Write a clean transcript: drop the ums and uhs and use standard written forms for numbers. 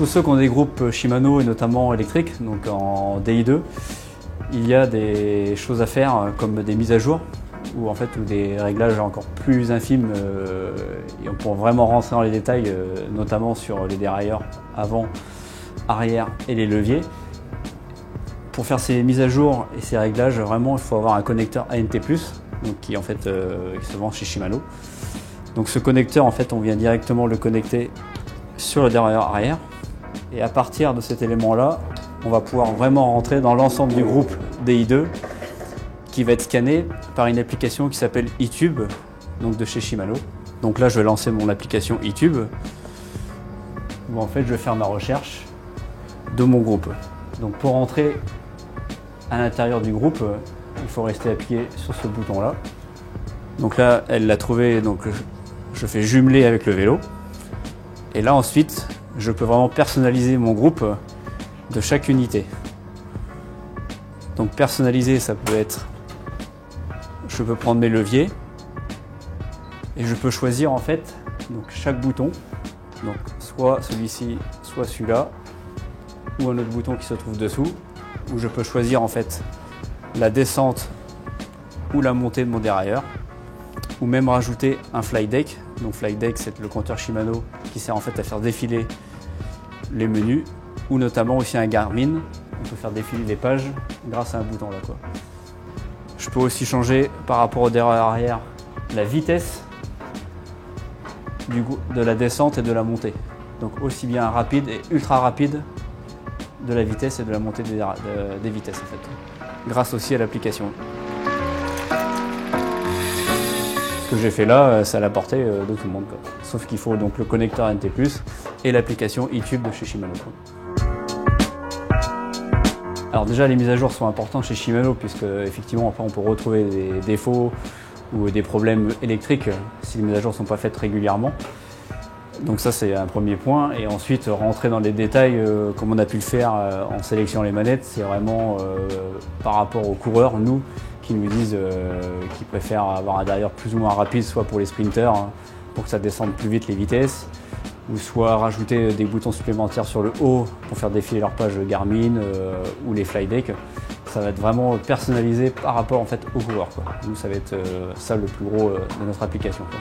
tous ceux qui ont des groupes Shimano et notamment électriques, donc en DI2, il y a des choses à faire comme des mises à jour ou des réglages encore plus infimes et on pourra vraiment rentrer dans les détails, notamment sur les dérailleurs avant, arrière et les leviers. Pour faire ces mises à jour et ces réglages, vraiment il faut avoir un connecteur ANT+, donc qui se vend chez Shimano. Donc ce connecteur, on vient directement le connecter sur le dérailleur arrière et à partir de cet élément-là, on va pouvoir vraiment rentrer dans l'ensemble du groupe DI2 qui va être scanné par une application qui s'appelle iTube, donc de chez Shimano. Donc là, je vais lancer mon application iTube où je vais faire ma recherche de mon groupe. Donc pour rentrer à l'intérieur du groupe, il faut rester appuyé sur ce bouton-là. Donc là, elle l'a trouvé, donc je fais jumeler avec le vélo. Et là ensuite, je peux vraiment personnaliser mon groupe de chaque unité. Donc personnaliser, ça peut être, je peux prendre mes leviers et je peux choisir donc chaque bouton, donc soit celui-ci, soit celui-là, ou un autre bouton qui se trouve dessous, où je peux choisir la descente ou la montée de mon dérailleur, ou même rajouter un flight deck. Donc flight deck, c'est le compteur Shimano qui sert à faire défiler les menus, ou notamment aussi un Garmin. On peut faire défiler les pages grâce à un bouton là, quoi. Je peux aussi changer par rapport au dérailleur arrière la vitesse de la descente et de la montée. Donc aussi bien rapide et ultra rapide de la vitesse et de la montée des vitesses grâce aussi à l'application. Ce que j'ai fait là, c'est à la portée de tout le monde, quoi. Sauf qu'il faut donc le connecteur ANT+, et l'application iTube de chez Shimano. Alors déjà, les mises à jour sont importantes chez Shimano puisque effectivement après on peut retrouver des défauts ou des problèmes électriques si les mises à jour ne sont pas faites régulièrement. Donc ça, c'est un premier point. Et ensuite, rentrer dans les détails comme on a pu le faire en sélectionnant les manettes, c'est vraiment par rapport aux coureurs, nous, qui nous disent qu'ils préfèrent avoir un dérailleur plus ou moins rapide, soit pour les sprinters, pour que ça descende plus vite les vitesses, ou soit rajouter des boutons supplémentaires sur le haut pour faire défiler leur page Garmin ou les flight deck. Ça va être vraiment personnalisé par rapport aux coureurs, quoi. Nous, ça va être ça le plus gros de notre application, quoi.